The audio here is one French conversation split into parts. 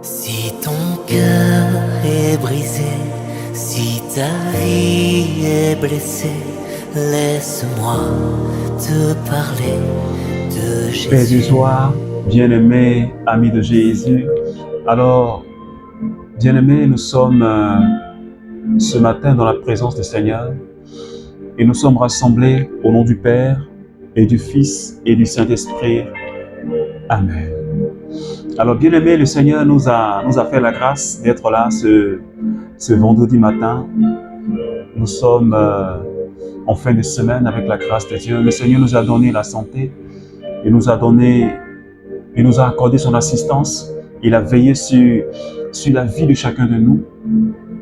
Si ton cœur est brisé, si ta vie est blessée, laisse-moi te parler de Jésus. Paix du soir, bien-aimés, amis de Jésus. Alors, bien-aimés, nous sommes ce matin dans la présence du Seigneur et nous sommes rassemblés au nom du Père et du Fils et du Saint-Esprit. Amen. Alors, bien-aimés, le Seigneur nous a fait la grâce d'être là ce vendredi matin. Nous sommes en fin de semaine avec la grâce de Dieu. Le Seigneur nous a donné la santé. Il nous a accordé son assistance. Il a veillé sur la vie de chacun de nous.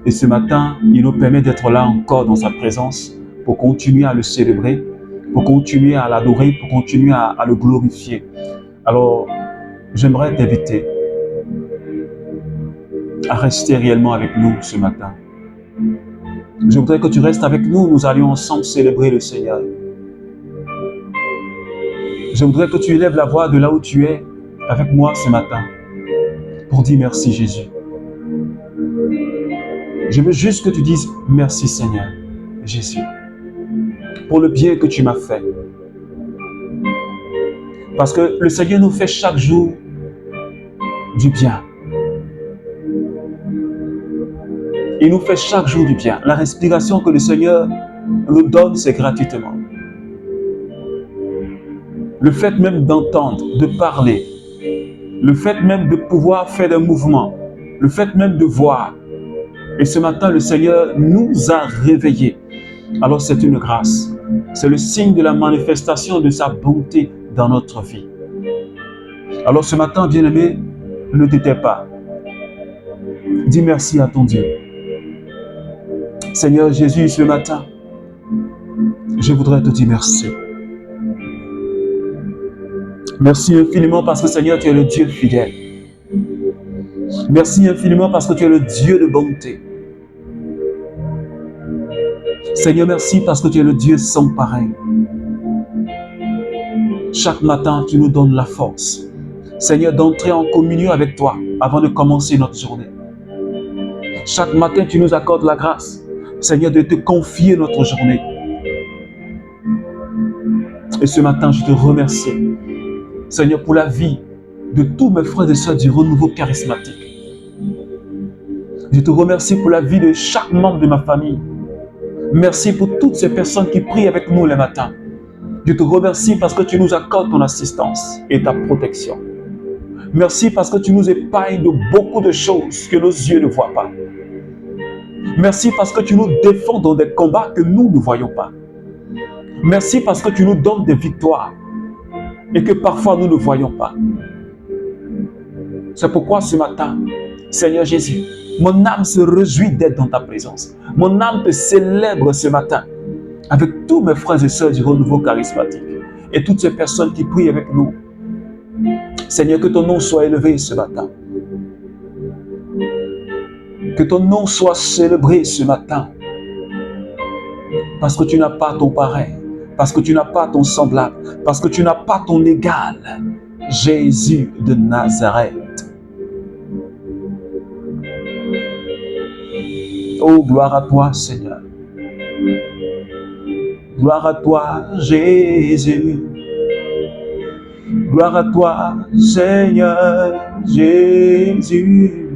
Et ce matin, il nous permet d'être là encore dans sa présence pour continuer à le célébrer, pour continuer à l'adorer, pour continuer à le glorifier. Alors, j'aimerais t'inviter à rester réellement avec nous ce matin. Je voudrais que tu restes avec nous. Nous allions ensemble célébrer le Seigneur. Je voudrais que tu élèves la voix de là où tu es avec moi ce matin pour dire merci Jésus. Je veux juste que tu dises merci Seigneur Jésus pour le bien que tu m'as fait. Parce que le Seigneur nous fait chaque jour du bien. Il nous fait chaque jour du bien. La respiration que le Seigneur nous donne, c'est gratuitement. Le fait même d'entendre, de parler, le fait même de pouvoir faire des mouvements, le fait même de voir. Et ce matin, le Seigneur nous a réveillés. Alors c'est une grâce. C'est le signe de la manifestation de sa bonté dans notre vie. Alors ce matin, bien-aimé, ne te tais pas. Dis merci à ton Dieu. Seigneur Jésus, ce matin, je voudrais te dire merci. Merci infiniment parce que Seigneur, tu es le Dieu fidèle. Merci infiniment parce que tu es le Dieu de bonté. Seigneur, merci parce que tu es le Dieu sans pareil. Chaque matin, tu nous donnes la force, Seigneur, d'entrer en communion avec toi avant de commencer notre journée. Chaque matin, tu nous accordes la grâce, Seigneur, de te confier notre journée. Et ce matin, je te remercie, Seigneur, pour la vie de tous mes frères et sœurs du renouveau charismatique. Je te remercie pour la vie de chaque membre de ma famille. Merci pour toutes ces personnes qui prient avec nous les matins. Je te remercie parce que tu nous accordes ton assistance et ta protection. Merci parce que tu nous épargnes de beaucoup de choses que nos yeux ne voient pas. Merci parce que tu nous défends dans des combats que nous ne voyons pas. Merci parce que tu nous donnes des victoires et que parfois nous ne voyons pas. C'est pourquoi ce matin, Seigneur Jésus, mon âme se réjouit d'être dans ta présence. Mon âme te célèbre ce matin avec tous mes frères et sœurs du renouveau charismatique et toutes ces personnes qui prient avec nous. Seigneur, que ton nom soit élevé ce matin. Que ton nom soit célébré ce matin. Parce que tu n'as pas ton pareil. Parce que tu n'as pas ton semblable. Parce que tu n'as pas ton égal. Jésus de Nazareth. Oh, gloire à toi, Seigneur. Gloire à toi, Jésus. Gloire à toi, Seigneur Jésus.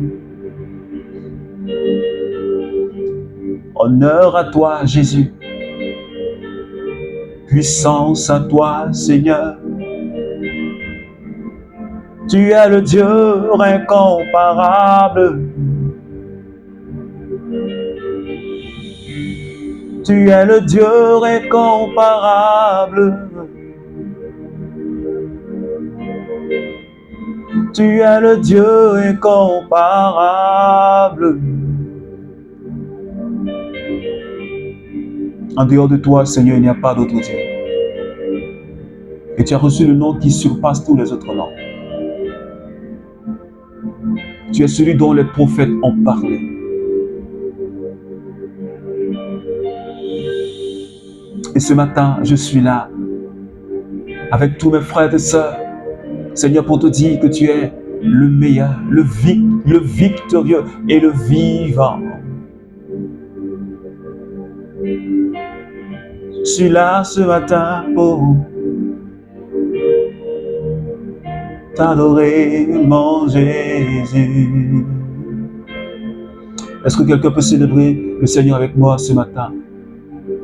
Honneur à toi, Jésus. Puissance à toi, Seigneur. Tu es le Dieu incomparable. Tu es le Dieu incomparable. Tu es le Dieu incomparable. En dehors de toi, Seigneur, il n'y a pas d'autre Dieu. Et tu as reçu le nom qui surpasse tous les autres noms. Tu es celui dont les prophètes ont parlé. Et ce matin, je suis là avec tous mes frères et sœurs, Seigneur, pour te dire que tu es le meilleur, le le victorieux et le vivant. Je suis là ce matin pour t'adorer, mon Jésus. Est-ce que quelqu'un peut célébrer le Seigneur avec moi ce matin?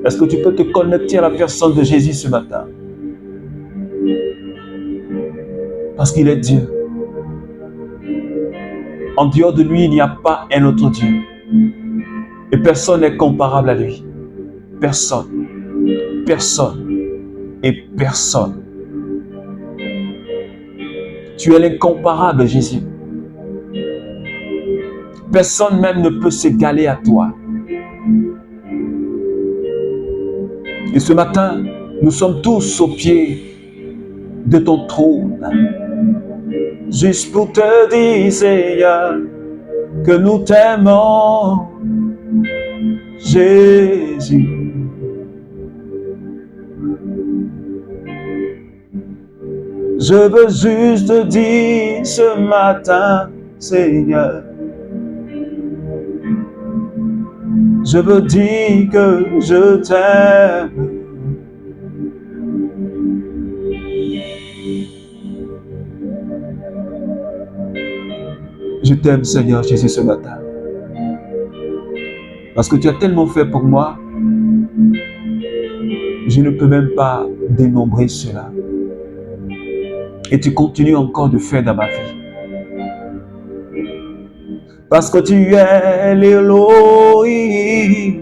Est-ce que tu peux te connecter à la personne de Jésus ce matin? Parce qu'il est Dieu. En dehors de lui, il n'y a pas un autre Dieu. Et personne n'est comparable à lui. Personne. Personne. Et personne. Tu es l'incomparable, Jésus. Personne même ne peut s'égaler à toi. Et ce matin, nous sommes tous au pied de ton trône. Juste pour te dire, Seigneur, que nous t'aimons, Jésus. Je veux juste te dire ce matin, Seigneur, je veux dire que je t'aime. Je t'aime, Seigneur Jésus, ce matin. Parce que tu as tellement fait pour moi, je ne peux même pas dénombrer cela. Et tu continues encore de faire dans ma vie. Parce que tu es l'Elohim,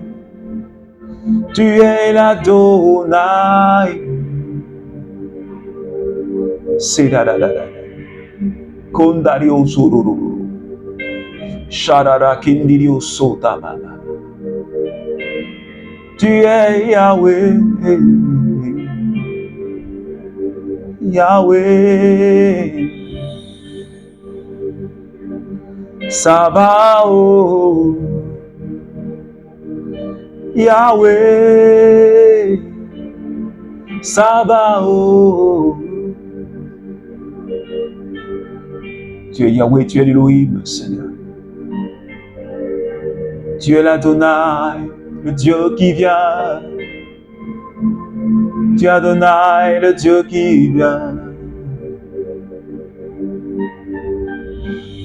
tu es l'Adonai. C'est da da da da. Kondario sururu. Sharara kindirio sota mama. Tu es Yahweh. Yahweh. Sabaoth. Yahweh. Sabaoth. Tu es Yahweh, tu es l'Elohim, Seigneur. Tu es l'Adonai, le Dieu qui vient. Tu es Adonai, le Dieu qui vient.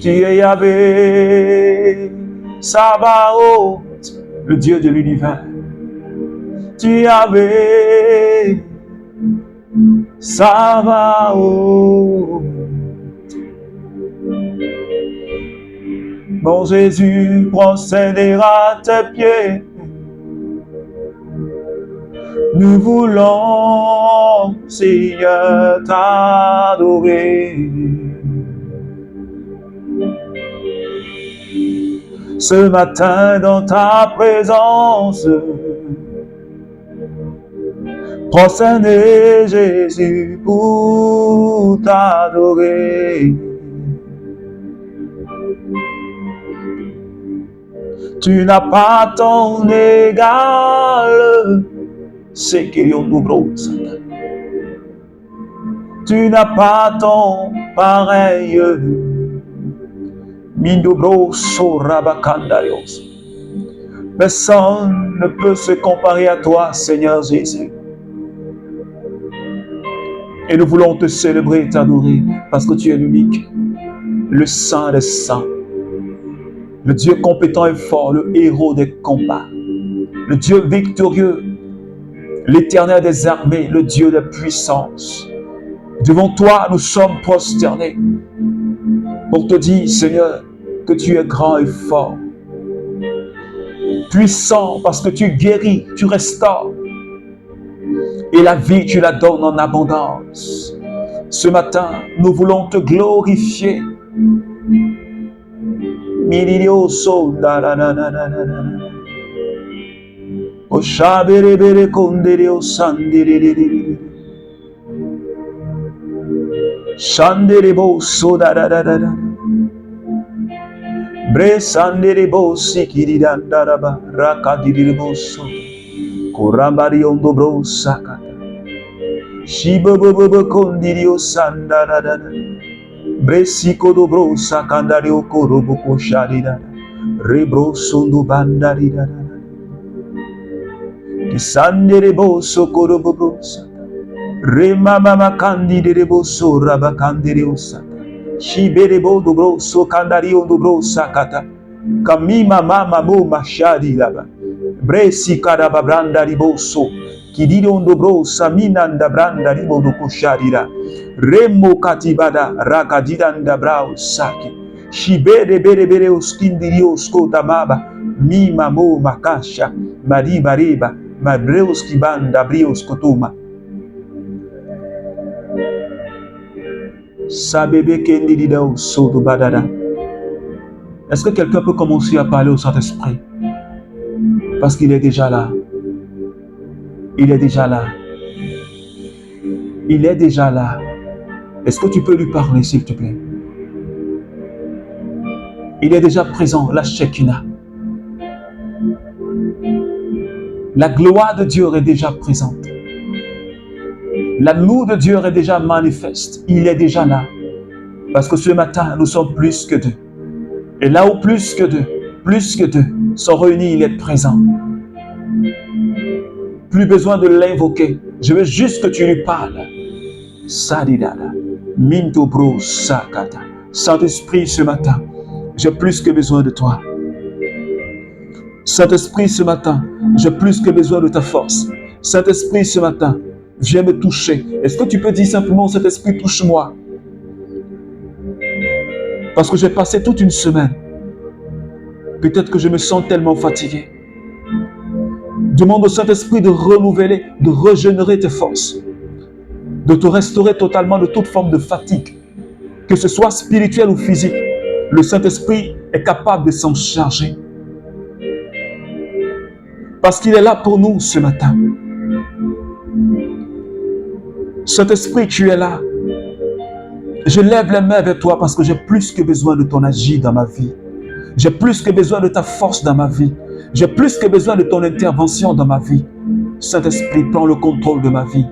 Tu es Yahweh, Sabaoth, le Dieu de l'univers. Tu es Yahweh, Sabaoth. Mon Jésus, procédera à tes pieds. Nous voulons, Seigneur, t'adorer. Ce matin, dans ta présence, prosterner, Jésus, pour t'adorer. Tu n'as pas ton égal, c'est qu'il y a un. Tu n'as pas ton pareil, Mindobro Sorabakandarios. Personne ne peut se comparer à toi, Seigneur Jésus. Et nous voulons te célébrer et t'adorer parce que tu es l'unique, le Saint des Saints, le Dieu compétent et fort, le héros des combats, le Dieu victorieux, l'Éternel des armées, le Dieu de puissance. Devant toi, nous sommes prosternés pour te dire, Seigneur, que tu es grand et fort, puissant parce que tu guéris, tu restaures, et la vie, tu la donnes en abondance. Ce matin, nous voulons te glorifier. Milioso da da da da da da. O shabere bere kondere o sandere. Shandere bo so da da da da da. Bre sandere bo sikiri da da da ba rakadiri bo so. Korambari ondo bro sakata. Shibo bo bo bo kondiri o sandara da da. Bresiko dobro sakandari okoroboko sharida. Rebro sundu bandari da. Kisandere bo sokorobo brosa. Rema mama kandide bo so rabakandere osata. Shibere bo dobro so kandari ondobro sakata. Kamima mama mo mashadi laba. Bresi karaba branda riboso. Kidiro ondobro samina ndabranda ribodo koshadira. Remo katibada rakadida ndabrao saki. Shibere bere bere oskindirio skota maba. Mima mo makasha. Mariba reba. Mabreos kibanda brios kotuma. Sabebe kendida soto badada. Est-ce que quelqu'un peut commencer à parler au Saint-Esprit? Parce qu'il est déjà là. Il est déjà là. Il est déjà là. Est-ce que tu peux lui parler, s'il te plaît? Il est déjà présent, la Shekinah. La gloire de Dieu est déjà présente. L'amour de Dieu est déjà manifeste. Il est déjà là. Parce que ce matin, nous sommes plus que deux. Et là où plus que deux sont réunis, il est présent. Plus besoin de l'invoquer. Je veux juste que tu lui parles. Sadidala. Minto bro sakata. Saint-Esprit, ce matin, j'ai plus que besoin de toi. Saint-Esprit, ce matin, j'ai plus que besoin de ta force. Saint-Esprit, ce matin, viens me toucher. Est-ce que tu peux dire simplement, Saint-Esprit, touche-moi? Parce que j'ai passé toute une semaine. Peut-être que je me sens tellement fatigué. Demande au Saint-Esprit de renouveler, de régénérer tes forces. De te restaurer totalement de toute forme de fatigue. Que ce soit spirituel ou physique. Le Saint-Esprit est capable de s'en charger. Parce qu'il est là pour nous ce matin. Saint-Esprit, tu es là. Je lève les mains vers toi parce que j'ai plus que besoin de ton agir dans ma vie. J'ai plus que besoin de ta force dans ma vie. J'ai plus que besoin de ton intervention dans ma vie. Saint-Esprit, prends le contrôle de ma vie.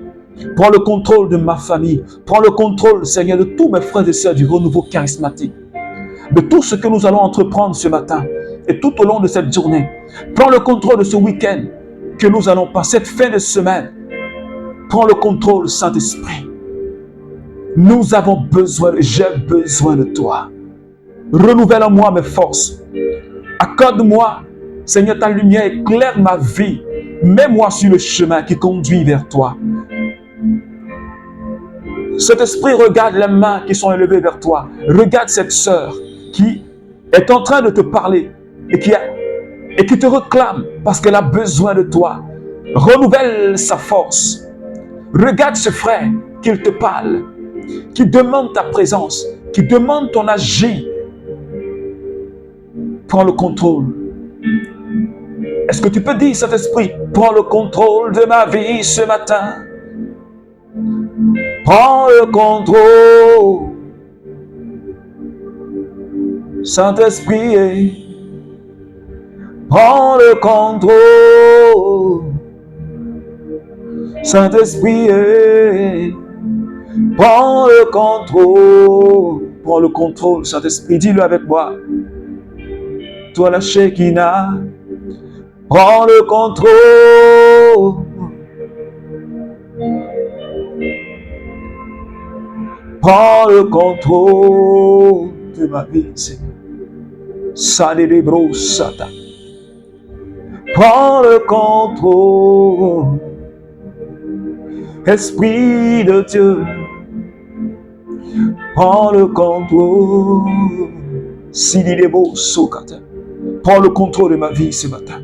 Prends le contrôle de ma famille. Prends le contrôle, Seigneur, de tous mes frères et sœurs du renouveau charismatique. De tout ce que nous allons entreprendre ce matin et tout au long de cette journée. Prends le contrôle de ce week-end que nous allons passer, cette fin de semaine. Prends le contrôle, Saint-Esprit. Nous avons besoin, j'ai besoin de toi. Renouvelle en moi mes forces. Accorde-moi, Seigneur, ta lumière, éclaire ma vie. Mets-moi sur le chemin qui conduit vers toi. Cet esprit, regarde les mains qui sont élevées vers toi. Regarde cette sœur qui est en train de te parler et qui te réclame parce qu'elle a besoin de toi. Renouvelle sa force. Regarde ce frère qu'il te parle, qui demande ta présence, qui demande ton agir. Prends le contrôle. Est-ce que tu peux dire, Saint-Esprit, prends le contrôle de ma vie ce matin. Prends le contrôle. Saint-Esprit, prends le contrôle. Saint-Esprit, prends le contrôle. Prends le contrôle, Saint-Esprit, dis-le avec moi. Toi la Shekinah, prends le contrôle. Prends le contrôle de ma vie, Seigneur. Sadebro Satan. Prends le contrôle. Esprit de Dieu, prends le contrôle. Sididebo Sokata. Prends le contrôle de ma vie ce matin.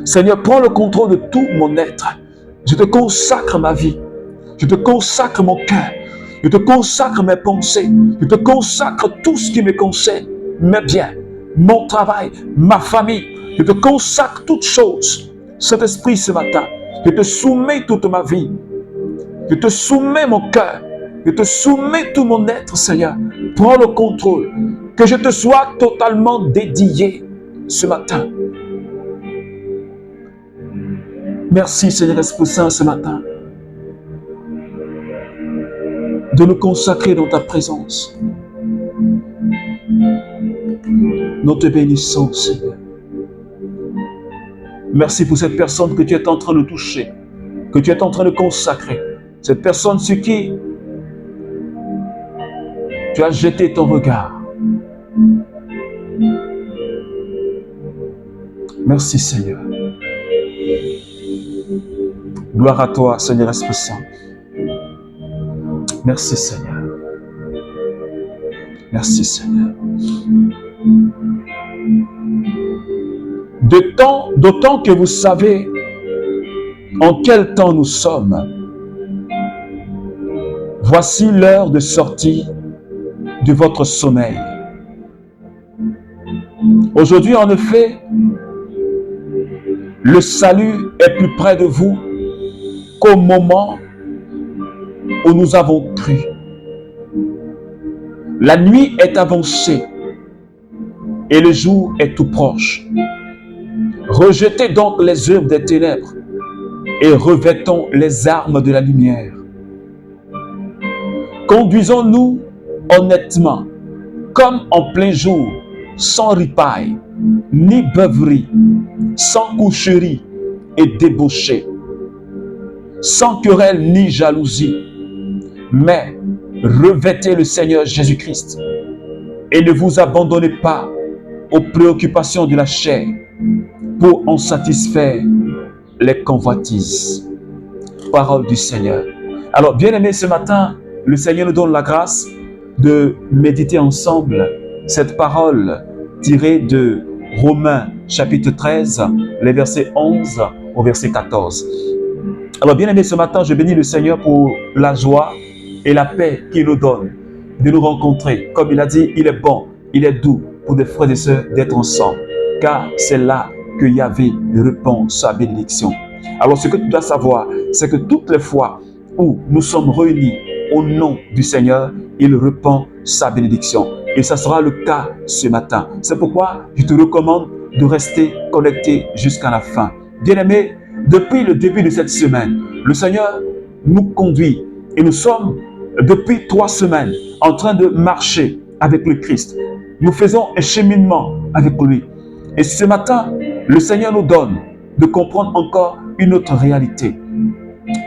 Seigneur, prends le contrôle de tout mon être. Je te consacre ma vie. Je te consacre mon cœur. Je te consacre mes pensées. Je te consacre tout ce qui me concerne. Mes biens, mon travail, ma famille. Je te consacre toutes choses. Saint-Esprit, ce matin, je te soumets toute ma vie. Je te soumets mon cœur. Je te soumets tout mon être, Seigneur. Prends le contrôle. Que je te sois totalement dédié ce matin. Merci, Seigneur Esprit Saint, ce matin. de nous consacrer dans ta présence. Nous te bénissons, Seigneur. Merci pour cette personne que tu es en train de toucher, que tu es en train de consacrer. Cette personne sur qui tu as jeté ton regard. Merci, Seigneur. Gloire à toi, Seigneur Esprit Saint. Merci, Seigneur. Merci, Seigneur. D'autant que vous savez en quel temps nous sommes. Voici l'heure de sortie de votre sommeil. Aujourd'hui, en effet, le salut est plus près de vous qu'au moment où nous avons cru. La nuit est avancée et le jour est tout proche. Rejetez donc les œuvres des ténèbres et revêtons les armes de la lumière. Conduisons-nous honnêtement, comme en plein jour, sans ripaille, ni beuverie, sans coucherie et débauché, sans querelle ni jalousie, mais revêtez le Seigneur Jésus-Christ et ne vous abandonnez pas aux préoccupations de la chair pour en satisfaire les convoitises. Parole du Seigneur. Alors, bien-aimés, ce matin, le Seigneur nous donne la grâce de méditer ensemble cette parole tirée de Romains chapitre 13, les versets 11 au verset 14. Alors, bien-aimés, ce matin, je bénis le Seigneur pour la joie et la paix qu'il nous donne de nous rencontrer. Comme il a dit, il est bon, il est doux pour des frères et sœurs d'être ensemble, car c'est là que Yahvé répand sa bénédiction. Alors, ce que tu dois savoir, c'est que toutes les fois où nous sommes réunis au nom du Seigneur, il répand sa bénédiction. Et ça sera le cas ce matin. C'est pourquoi je te recommande de rester connecté jusqu'à la fin. Bien-aimés, depuis le début de cette semaine, le Seigneur nous conduit et nous sommes depuis 3 semaines en train de marcher avec le Christ. Nous faisons un cheminement avec lui. Et ce matin, le Seigneur nous donne de comprendre encore une autre réalité.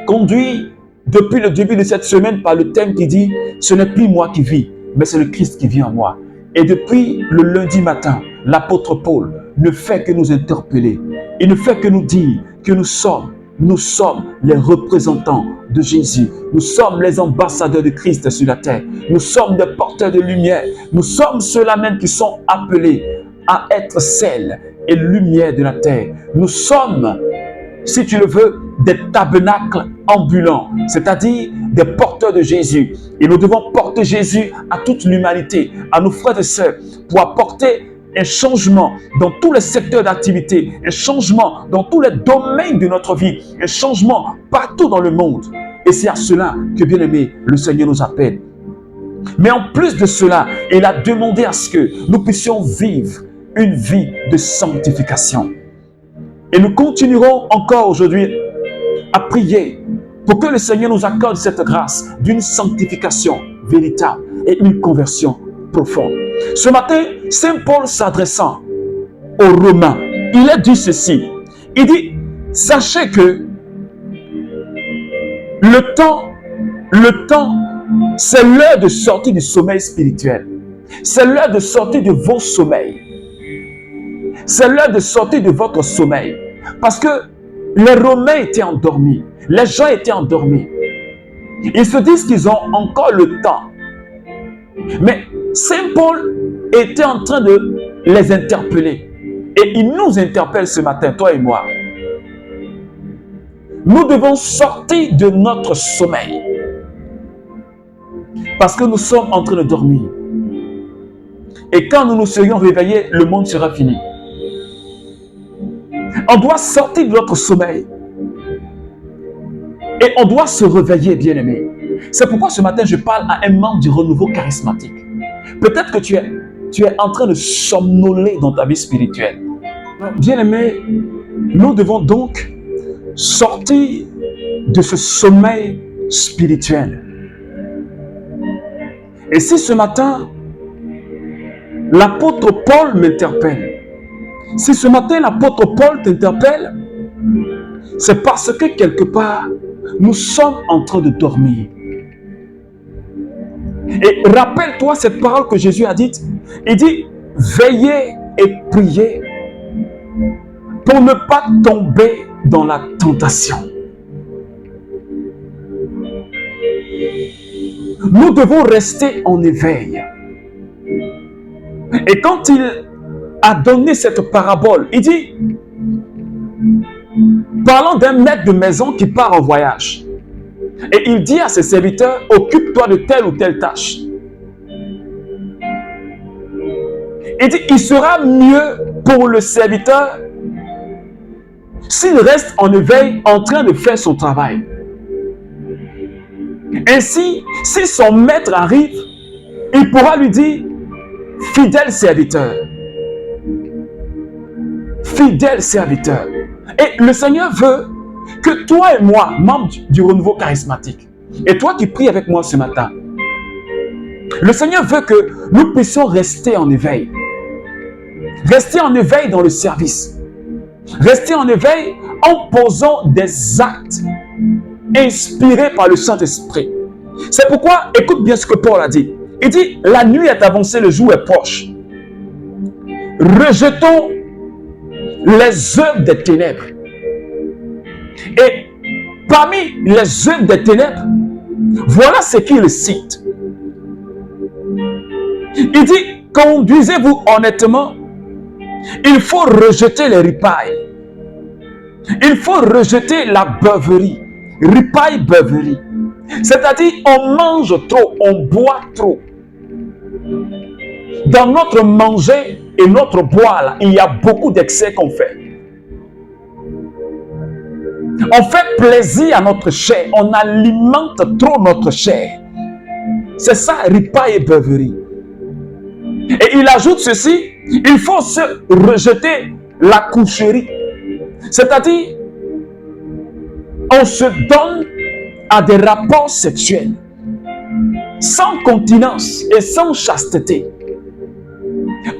Conduit depuis le début de cette semaine par le thème qui dit « Ce n'est plus moi qui vis, mais c'est le Christ qui vit en moi ». Et depuis le lundi matin, l'apôtre Paul ne fait que nous interpeller. Il ne fait que nous dire que nous sommes les représentants de Jésus. Nous sommes les ambassadeurs de Christ sur la terre. Nous sommes des porteurs de lumière. Nous sommes ceux-là même qui sont appelés à être sel et lumière de la terre. Nous sommes, si tu le veux, des tabernacles ambulants, c'est-à-dire des porteurs de Jésus. Et nous devons porter Jésus à toute l'humanité, à nos frères et sœurs, pour apporter un changement dans tous les secteurs d'activité, un changement dans tous les domaines de notre vie, un changement partout dans le monde. Et c'est à cela que, bien-aimé, le Seigneur nous appelle. Mais en plus de cela, il a demandé à ce que nous puissions vivre une vie de sanctification. Et nous continuerons encore aujourd'hui à prier pour que le Seigneur nous accorde cette grâce d'une sanctification véritable et une conversion profonde. Ce matin, Saint Paul s'adressant aux Romains, il a dit ceci. Il dit, sachez que le temps, c'est l'heure de sortie du sommeil spirituel. C'est l'heure de sortie de vos sommeils. C'est l'heure de sortir de votre sommeil. Parce que les Romains étaient endormis. Les gens étaient endormis. Ils se disent qu'ils ont encore le temps. Mais Saint Paul était en train de les interpeller. Et il nous interpelle ce matin, toi et moi. Nous devons sortir de notre sommeil. Parce que nous sommes en train de dormir. Et quand nous nous serions réveillés, le monde sera fini. On doit sortir de notre sommeil. Et on doit se réveiller, bien-aimé. C'est pourquoi ce matin, je parle à un membre du renouveau charismatique. Peut-être que tu es en train de somnoler dans ta vie spirituelle. Bien-aimé, nous devons donc sortir de ce sommeil spirituel. Et si ce matin, l'apôtre Paul m'interpelle, si ce matin l'apôtre Paul t'interpelle, c'est parce que quelque part, nous sommes en train de dormir. Et rappelle-toi cette parole que Jésus a dite. Il dit, veillez et priez pour ne pas tomber dans la tentation. Nous devons rester en éveil. Et quand il a donné cette parabole, il dit, parlant d'un maître de maison qui part en voyage, et il dit à ses serviteurs, occupe-toi de telle ou telle tâche. Il dit, il sera mieux pour le serviteur s'il reste en éveil en train de faire son travail. Ainsi, si son maître arrive, il pourra lui dire, fidèle serviteur, fidèle serviteur. Et le Seigneur veut que toi et moi, membres du renouveau charismatique, et toi qui pries avec moi ce matin, le Seigneur veut que nous puissions rester en éveil. Rester en éveil dans le service. Rester en éveil en posant des actes inspirés par le Saint-Esprit. C'est pourquoi, écoute bien ce que Paul a dit. Il dit, la nuit est avancée, le jour est proche. Rejetons les œuvres des ténèbres. Et parmi les œuvres des ténèbres, voilà ce qu'il cite. Il dit, conduisez-vous honnêtement. Il faut rejeter les ripailles. Il faut rejeter la beuverie. Ripaille, beuverie. C'est-à-dire, on mange trop, on boit trop. Dans notre manger et notre boire, là, il y a beaucoup d'excès qu'on fait. On fait plaisir à notre chair. On alimente trop notre chair. C'est ça, ripaille et beuverie. Et il ajoute ceci, il faut se rejeter la coucherie. C'est-à-dire, on se donne à des rapports sexuels sans continence et sans chasteté.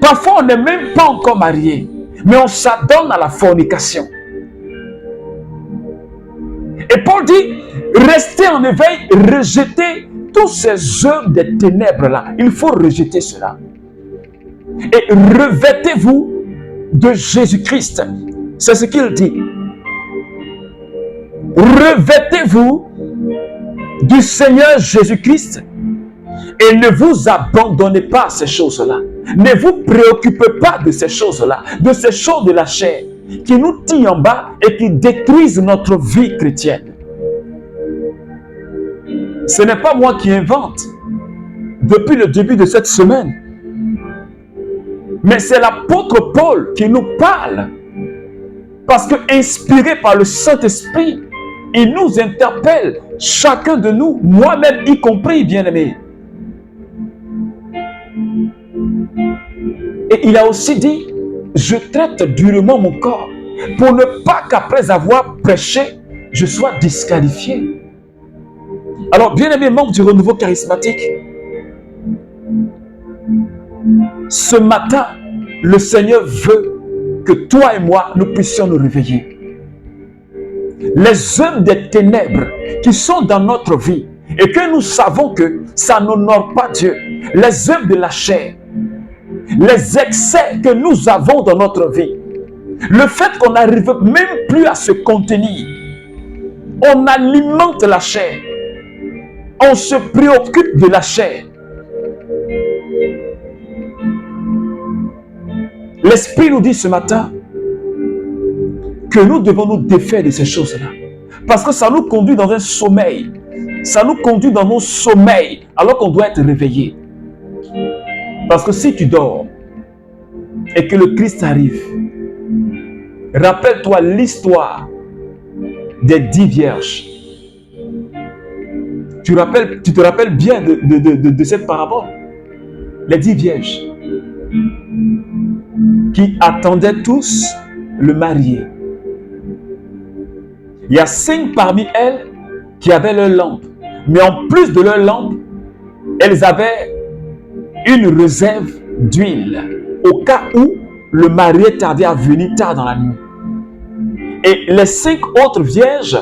Parfois, on n'est même pas encore marié, mais on s'adonne à la fornication. Et Paul dit, restez en éveil, rejetez tous ces œuvres des ténèbres-là. Il faut rejeter cela. Et revêtez-vous de Jésus-Christ. C'est ce qu'il dit. Revêtez-vous du Seigneur Jésus-Christ et ne vous abandonnez pas à ces choses-là. Ne vous préoccupez pas de ces choses-là, de ces choses de la chair qui nous tirent en bas et qui détruisent notre vie chrétienne. Ce n'est pas moi qui invente depuis le début de cette semaine. Mais c'est l'apôtre Paul qui nous parle. Parce que, inspiré par le Saint-Esprit, il nous interpelle, chacun de nous, moi-même y compris, bien-aimé. Et il a aussi dit, je traite durement mon corps pour ne pas qu'après avoir prêché, je sois disqualifié. Alors, bien-aimés membres du renouveau charismatique, ce matin, le Seigneur veut que toi et moi, nous puissions nous réveiller. Les œuvres des ténèbres qui sont dans notre vie et que nous savons que ça n'honore pas Dieu, les œuvres de la chair, les excès que nous avons dans notre vie, le fait qu'on n'arrive même plus à se contenir, on alimente la chair, on se préoccupe de la chair. L'Esprit nous dit ce matin que nous devons nous défaire de ces choses-là. Parce que ça nous conduit dans un sommeil. Ça nous conduit dans nos sommeils alors qu'on doit être réveillé. Parce que si tu dors et que le Christ arrive, rappelle-toi l'histoire des 10 vierges. Tu te rappelles bien de cette parabole. Les 10 vierges qui attendaient tous le marié. Il y a 5 parmi elles qui avaient leur lampe. Mais en plus de leur lampe, elles avaient une réserve d'huile au cas où le marié tardait à venir tard dans la nuit. Et les 5 autres vierges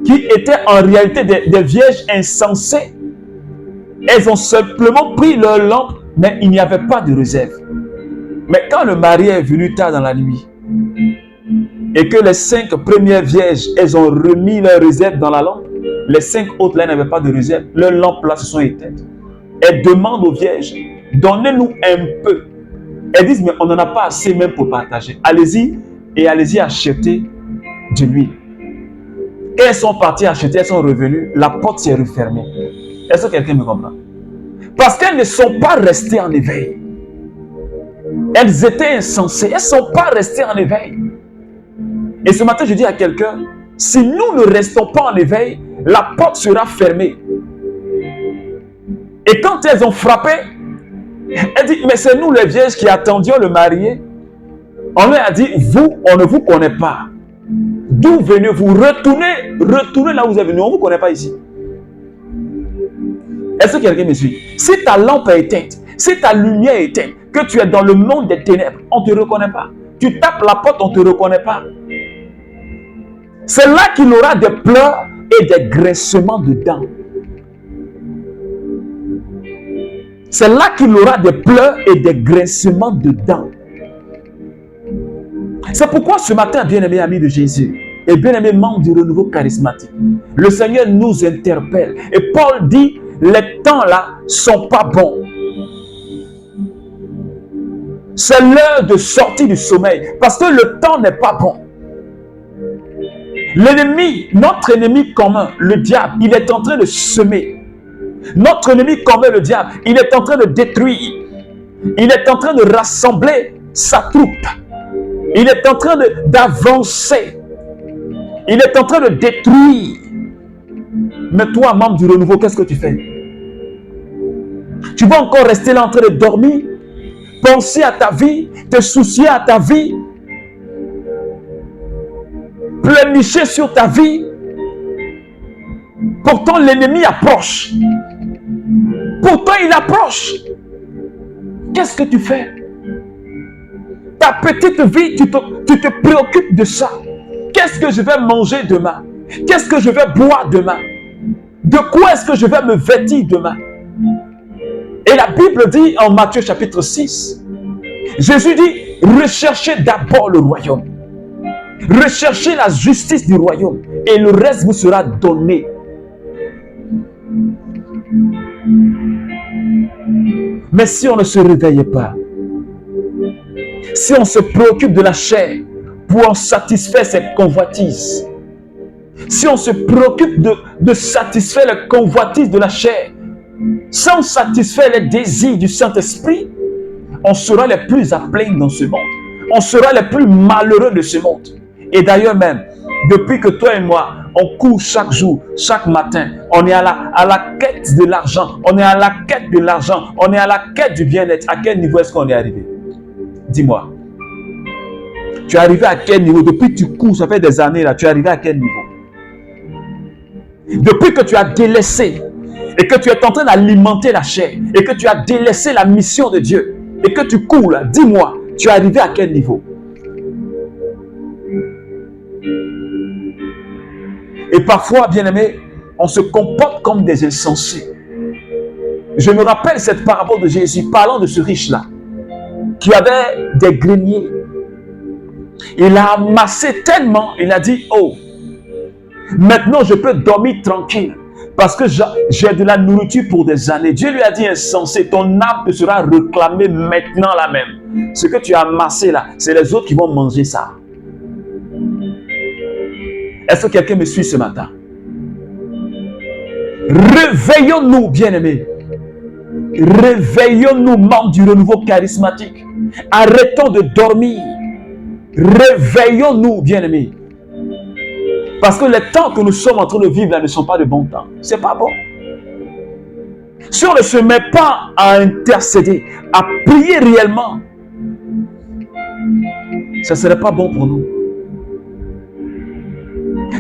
qui étaient en réalité des vierges insensées, elles ont simplement pris leur lampe, mais il n'y avait pas de réserve. Mais quand le marié est venu tard dans la nuit, et que les 5 premières vierges, elles ont remis leur réserve dans la lampe, les 5 autres là n'avaient pas de réserve, leurs lampes là se sont éteintes. Elles demandent aux vierges, donnez-nous un peu. Elles disent, mais on n'en a pas assez même pour partager. Allez-y et allez-y acheter de l'huile. Et elles sont parties acheter, elles sont revenues, la porte s'est refermée. Est-ce que quelqu'un me comprend? Parce qu'elles ne sont pas restées en éveil. Elles étaient insensées, elles ne sont pas restées en éveil. Et ce matin, je dis à quelqu'un, si nous ne restons pas en éveil, la porte sera fermée. Et quand elles ont frappé, elles disent, mais c'est nous les vierges qui attendions le marié. On leur a dit, vous, on ne vous connaît pas. D'où venez-vous? Retournez là où vous êtes venus, on ne vous connaît pas ici. Est-ce que quelqu'un me suit? Si ta lampe est éteinte, si ta lumière est éteinte, que tu es dans le monde des ténèbres, on ne te reconnaît pas. Tu tapes la porte, on ne te reconnaît pas. C'est là qu'il aura des pleurs et des graissements de dents. C'est là qu'il aura des pleurs et des graissements de dents. C'est pourquoi ce matin, bien-aimés amis de Jésus, et bien-aimés membres du renouveau charismatique, le Seigneur nous interpelle. Et Paul dit, les temps là sont pas bons. C'est l'heure de sortir du sommeil, parce que le temps n'est pas bon. L'ennemi, notre ennemi commun, le diable, il est en train de semer. Notre ennemi commun, le diable, il est en train de détruire. Il est en train de rassembler sa troupe. Il est en train d'avancer. Il est en train de détruire. Mais toi, membre du renouveau, qu'est-ce que tu fais? Tu vas encore rester là en train de dormir, penser à ta vie, te soucier à ta vie, plénicher sur ta vie. Pourtant, l'ennemi approche. Pourtant, il approche. Qu'est-ce que tu fais? Ta petite vie, tu te préoccupes de ça. Qu'est-ce que je vais manger demain? Qu'est-ce que je vais boire demain? De quoi est-ce que je vais me vêtir demain? Et la Bible dit en Matthieu chapitre 6, Jésus dit, recherchez d'abord le royaume. Recherchez la justice du royaume et le reste vous sera donné. Mais si on ne se réveille pas, si on se préoccupe de la chair pour en satisfaire ses convoitises, si on se préoccupe de satisfaire les convoitises de la chair, sans satisfaire les désirs du Saint-Esprit, on sera les plus à plaindre dans ce monde. On sera les plus malheureux de ce monde. Et d'ailleurs même, depuis que toi et moi, on court chaque jour, chaque matin, on est à la quête de l'argent, on est à la quête de l'argent, on est à la quête du bien-être. À quel niveau est-ce qu'on est arrivé? Dis-moi. Tu es arrivé à quel niveau? Depuis que tu cours, ça fait des années là, tu es arrivé à quel niveau? Depuis que tu as délaissé et que tu es en train d'alimenter la chair et que tu as délaissé la mission de Dieu et que tu cours là, dis-moi, tu es arrivé à quel niveau? Et parfois, bien-aimés, on se comporte comme des insensés. Je me rappelle cette parabole de Jésus parlant de ce riche-là qui avait des greniers. Il a amassé tellement, il a dit, oh, maintenant je peux dormir tranquille parce que j'ai de la nourriture pour des années. Dieu lui a dit, insensé, ton âme te sera réclamée maintenant là même. Ce que tu as amassé là, c'est les autres qui vont manger ça. Est-ce que quelqu'un me suit ce matin? Réveillons-nous, bien-aimés. Réveillons-nous, membres du renouveau charismatique. Arrêtons de dormir. Réveillons-nous, bien-aimés. Parce que les temps que nous sommes en train de vivre là ne sont pas de bons temps. Ce n'est pas bon. Si on ne se met pas à intercéder, à prier réellement, ça ne serait pas bon pour nous.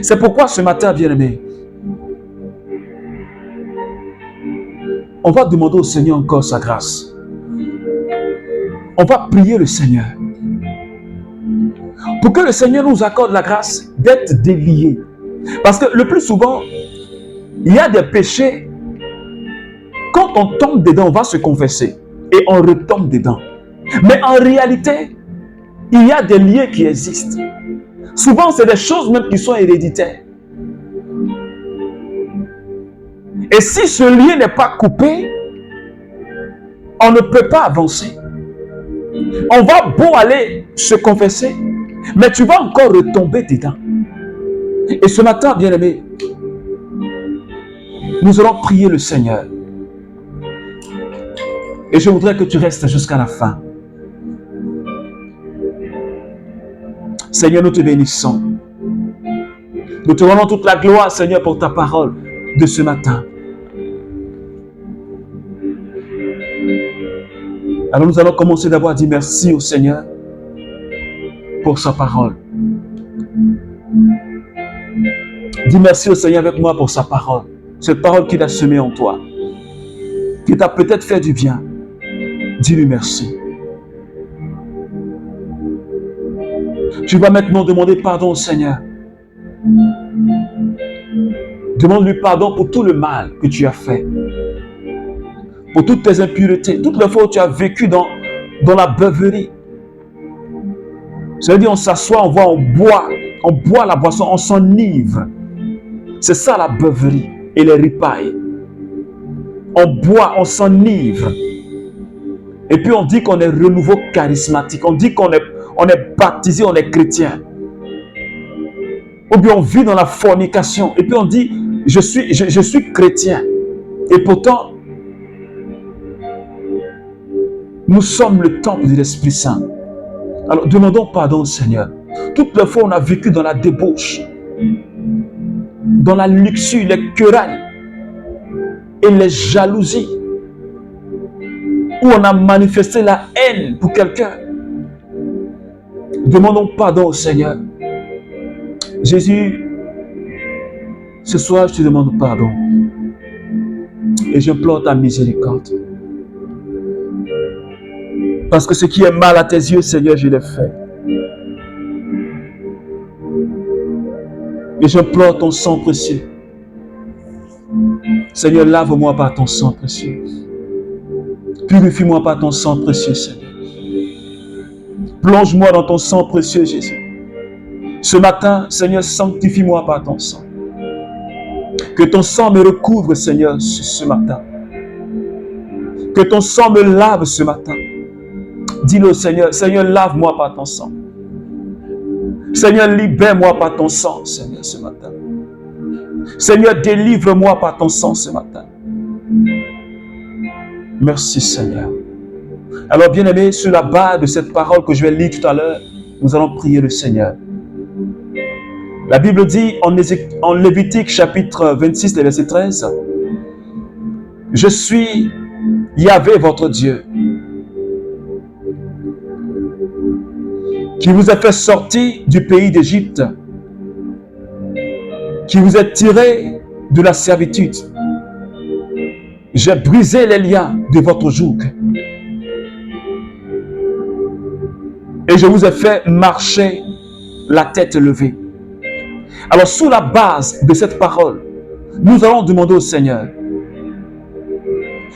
C'est pourquoi ce matin, bien-aimé, on va demander au Seigneur encore sa grâce. on va prier le Seigneur. Pour que le Seigneur nous accorde la grâce d'être déliés. Parce que le plus souvent, il y a des péchés, quand on tombe dedans, on va se confesser et on retombe dedans. Mais en réalité, il y a des liens qui existent. Souvent, c'est des choses même qui sont héréditaires. Et si ce lien n'est pas coupé, on ne peut pas avancer. On va beau aller se confesser, mais tu vas encore retomber dedans. Et ce matin, bien-aimé, nous allons prier le Seigneur. Et je voudrais que tu restes jusqu'à la fin. Seigneur, nous te bénissons. Nous te rendons toute la gloire, Seigneur, pour ta parole de ce matin. Alors nous allons commencer d'abord à dire merci au Seigneur pour sa parole. Dis merci au Seigneur avec moi pour sa parole. Cette parole qu'il a semée en toi, qui t'a peut-être fait du bien. Dis-lui merci. Tu vas maintenant demander pardon au Seigneur. Demande-lui pardon pour tout le mal que tu as fait. Pour toutes tes impuretés, toutes les fois où tu as vécu dans la beuverie. C'est-à-dire on s'assoit, on boit la boisson, on s'enivre. C'est ça la beuverie et les ripailles. On boit, on s'enivre. Et puis on dit qu'on est renouveau charismatique. On dit qu'on est baptisé, on est chrétien. Ou bien on vit dans la fornication. Et puis on dit, je suis chrétien. Et pourtant, nous sommes le temple de l'Esprit Saint. Alors demandons pardon au Seigneur. Toutes les fois on a vécu dans la débauche, dans la luxure, les querelles et les jalousies, où on a manifesté la haine pour quelqu'un. Demandons pardon au Seigneur. Jésus, ce soir je te demande pardon et j'implore ta miséricorde. Parce que ce qui est mal à tes yeux, Seigneur, je l'ai fait. Et j'implore ton sang précieux. Seigneur, lave-moi par ton sang précieux. Purifie-moi par ton sang précieux, Seigneur. Plonge-moi dans ton sang précieux, Jésus. Ce matin, Seigneur, sanctifie-moi par ton sang. Que ton sang me recouvre, Seigneur, ce matin. Que ton sang me lave ce matin. Dis-le au Seigneur, Seigneur, lave-moi par ton sang. Seigneur, libère-moi par ton sang, Seigneur, ce matin. Seigneur, délivre-moi par ton sang ce matin. Merci, Seigneur. Alors, bien-aimés, sur la base de cette parole que je vais lire tout à l'heure, nous allons prier le Seigneur. La Bible dit en Lévitique chapitre 26, verset 13, « Je suis Yahvé votre Dieu, qui vous a fait sortir du pays d'Égypte, qui vous a tiré de la servitude. J'ai brisé les liens de votre joug et je vous ai fait marcher la tête levée. » Alors, sous la base de cette parole, nous allons demander au Seigneur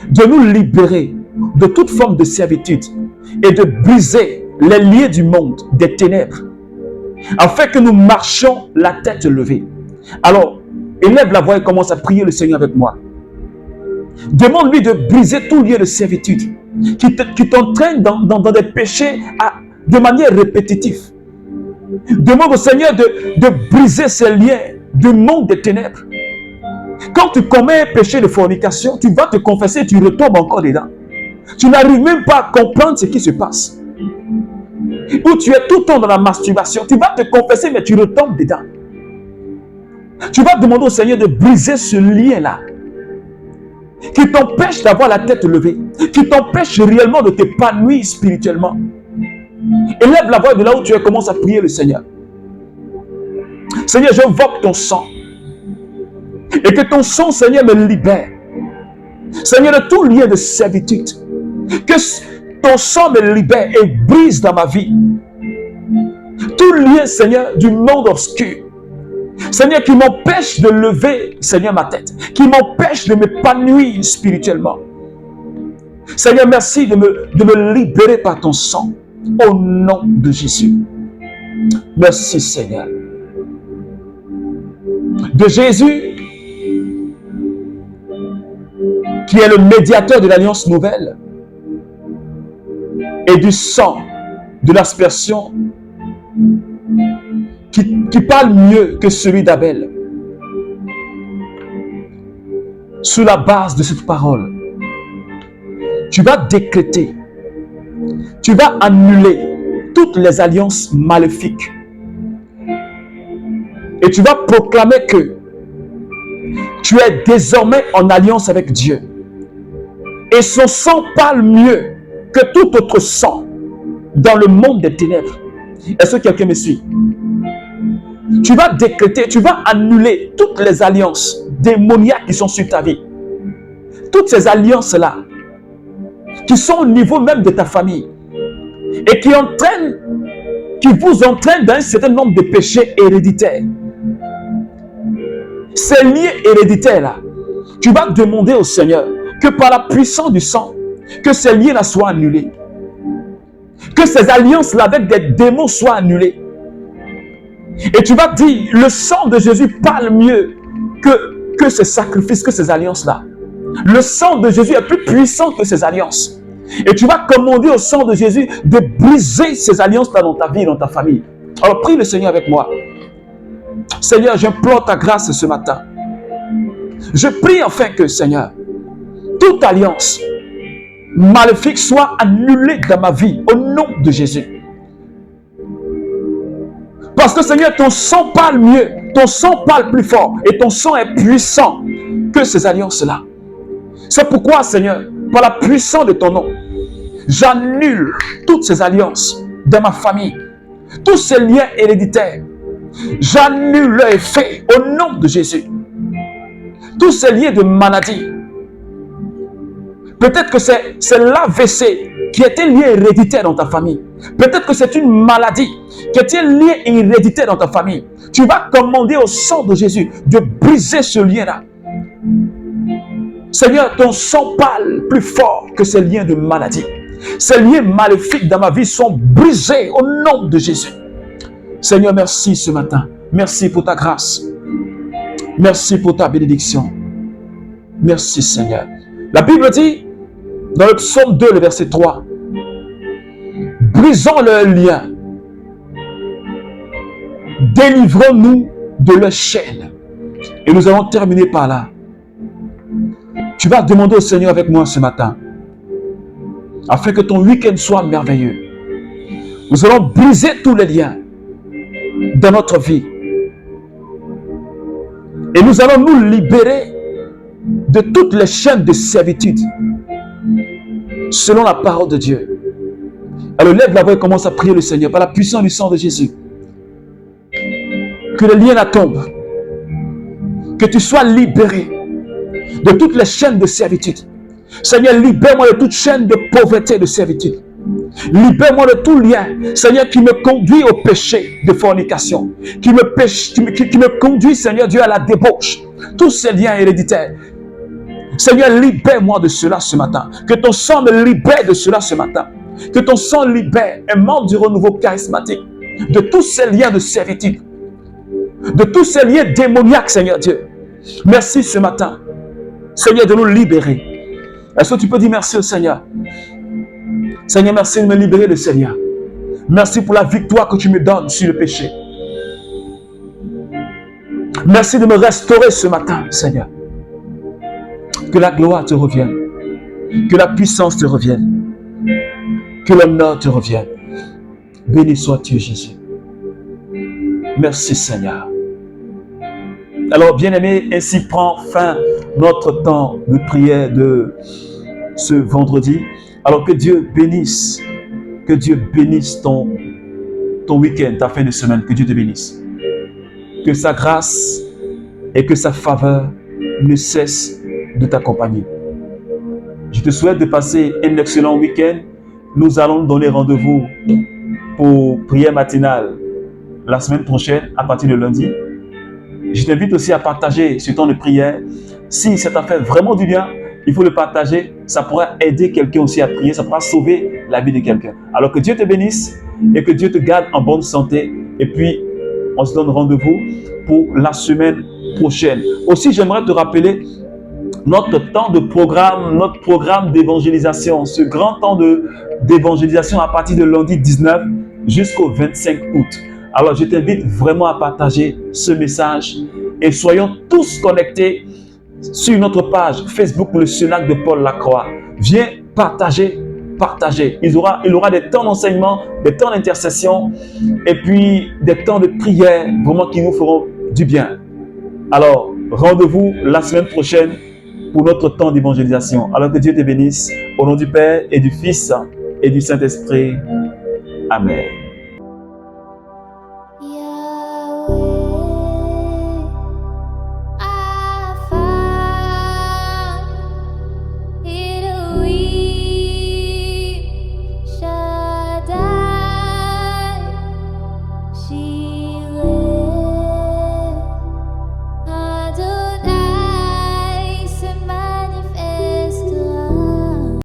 de nous libérer de toute forme de servitude et de briser les liens du monde, des ténèbres, afin que nous marchions la tête levée. Alors, élève la voix et commence à prier le Seigneur avec moi. Demande-lui de briser tout lien de servitude qui t'entraîne dans des péchés de manière répétitive. Demande au Seigneur de briser ces liens du monde des ténèbres. Quand tu commets un péché de fornication, tu vas te confesser et tu retombes encore dedans. Tu n'arrives même pas à comprendre ce qui se passe. Ou tu es tout le temps dans la masturbation, tu vas te confesser mais tu retombes dedans. Tu vas demander au Seigneur de briser ce lien-là qui t'empêche d'avoir la tête levée, qui t'empêche réellement de t'épanouir spirituellement. Élève la voix de là où tu es, commence à prier le Seigneur. Seigneur, j'invoque ton sang. Et que ton sang, Seigneur, me libère. Seigneur, de tout lien de servitude. ton sang me libère et brise dans ma vie tout lien, Seigneur, du monde obscur. Seigneur, qui m'empêche de lever, Seigneur, ma tête, qui m'empêche de m'épanouir spirituellement. Seigneur, merci de me libérer par ton sang, au nom de Jésus. Merci, Seigneur. De Jésus, qui est le médiateur de l'alliance nouvelle, et du sang de l'aspersion, qui parle mieux que celui d'Abel. Sous la base de cette parole, tu vas décréter, tu vas annuler toutes les alliances maléfiques. Et tu vas proclamer que tu es désormais en alliance avec Dieu. Et son sang parle mieux que tout autre sang dans le monde des ténèbres. Est-ce que quelqu'un me suit? Tu vas décréter, tu vas annuler toutes les alliances démoniaques qui sont sur ta vie. Toutes ces alliances-là, qui sont au niveau même de ta famille, et qui vous entraînent dans un certain nombre de péchés héréditaires. Ces liens héréditaires-là, tu vas demander au Seigneur que par la puissance du sang, que ces liens-là soient annulés. Que ces alliances-là avec des démons soient annulées. Et tu vas dire, le sang de Jésus parle mieux que ces sacrifices, que ces alliances-là. Le sang de Jésus est plus puissant que ces alliances. Et tu vas commander au sang de Jésus de briser ces alliances-là dans ta vie, dans ta famille. Alors prie le Seigneur avec moi. Seigneur, j'implore ta grâce ce matin. Je prie enfin que, Seigneur, toute alliance maléfique soit annulée dans ma vie, au nom de Jésus. Parce que, Seigneur, ton sang parle mieux, ton sang parle plus fort, et ton sang est puissant que ces alliances-là. C'est pourquoi, Seigneur, par la puissance de ton nom, j'annule toutes ces alliances dans ma famille, tous ces liens héréditaires. J'annule leur effet au nom de Jésus. Tous ces liens de maladie. Peut-être que c'est l'AVC qui était lié héréditaire dans ta famille. Peut-être que c'est une maladie qui était liée héréditaire dans ta famille. Tu vas commander au sang de Jésus de briser ce lien-là. Seigneur, ton sang parle plus fort que ces liens de maladie. Ces liens maléfiques dans ma vie sont brisés au nom de Jésus. Seigneur, merci ce matin. Merci pour ta grâce. Merci pour ta bénédiction. Merci Seigneur. La Bible dit, dans le psaume 2, le verset 3, brisons leurs liens. Délivrons-nous de leurs chaînes. Et nous allons terminer par là. Tu vas demander au Seigneur avec moi ce matin, afin que ton week-end soit merveilleux. Nous allons briser tous les liens dans notre vie. Et nous allons nous libérer de toutes les chaînes de servitude, selon la parole de Dieu. Alors lève la voix et commence à prier le Seigneur par la puissance du sang de Jésus. Que les liens la tombent. Que tu sois libéré de toutes les chaînes de servitude. Seigneur, libère-moi de toute chaîne de pauvreté et de servitude. Libère-moi de tout lien, Seigneur, qui me conduit au péché de fornication, qui me conduit, Seigneur Dieu, à la débauche. Tous ces liens héréditaires. Seigneur, libère-moi de cela ce matin. Que ton sang me libère de cela ce matin. Que ton sang libère un membre du renouveau charismatique de tous ces liens de servitude, de tous ces liens démoniaques, Seigneur Dieu. Merci ce matin, Seigneur, de nous libérer. Est-ce que tu peux dire merci au Seigneur? Seigneur, merci de me libérer de ces liens. Merci pour la victoire que tu me donnes sur le péché. Merci de me restaurer ce matin, Seigneur. Que la gloire te revienne. Que la puissance te revienne. Que l'honneur te revienne. Béni sois-tu, Jésus. Merci, Seigneur. Alors, bien-aimés, ainsi prend fin notre temps de prière de ce vendredi. Alors, que Dieu bénisse ton week-end, ta fin de semaine. Que Dieu te bénisse. Que sa grâce et que sa faveur ne cessent de t'accompagner. Je te souhaite de passer un excellent week-end nous allons donner rendez-vous pour prière matinale la semaine prochaine à partir de lundi. Je t'invite aussi à partager ce temps de prière. Si ça t'a fait vraiment du bien, il faut le partager. Ça pourra aider quelqu'un aussi à prier. Ça pourra sauver la vie de quelqu'un. Alors que Dieu te bénisse et que Dieu te garde en bonne santé. Et puis, on se donne rendez-vous pour la semaine prochaine. Aussi, j'aimerais te rappeler notre temps de programme, notre programme d'évangélisation. Ce grand temps d'évangélisation à partir de lundi 19 jusqu'au 25 août. Alors, je t'invite vraiment à partager ce message et soyons tous connectés sur notre page Facebook, le Cenacle de Paul Lacroix. Viens partager. Il y aura des temps d'enseignement, des temps d'intercession et puis des temps de prière vraiment qui nous feront du bien. Alors, rendez-vous la semaine prochaine pour notre temps d'évangélisation. Alors que Dieu te bénisse au nom du Père et du Fils et du Saint-Esprit. Amen.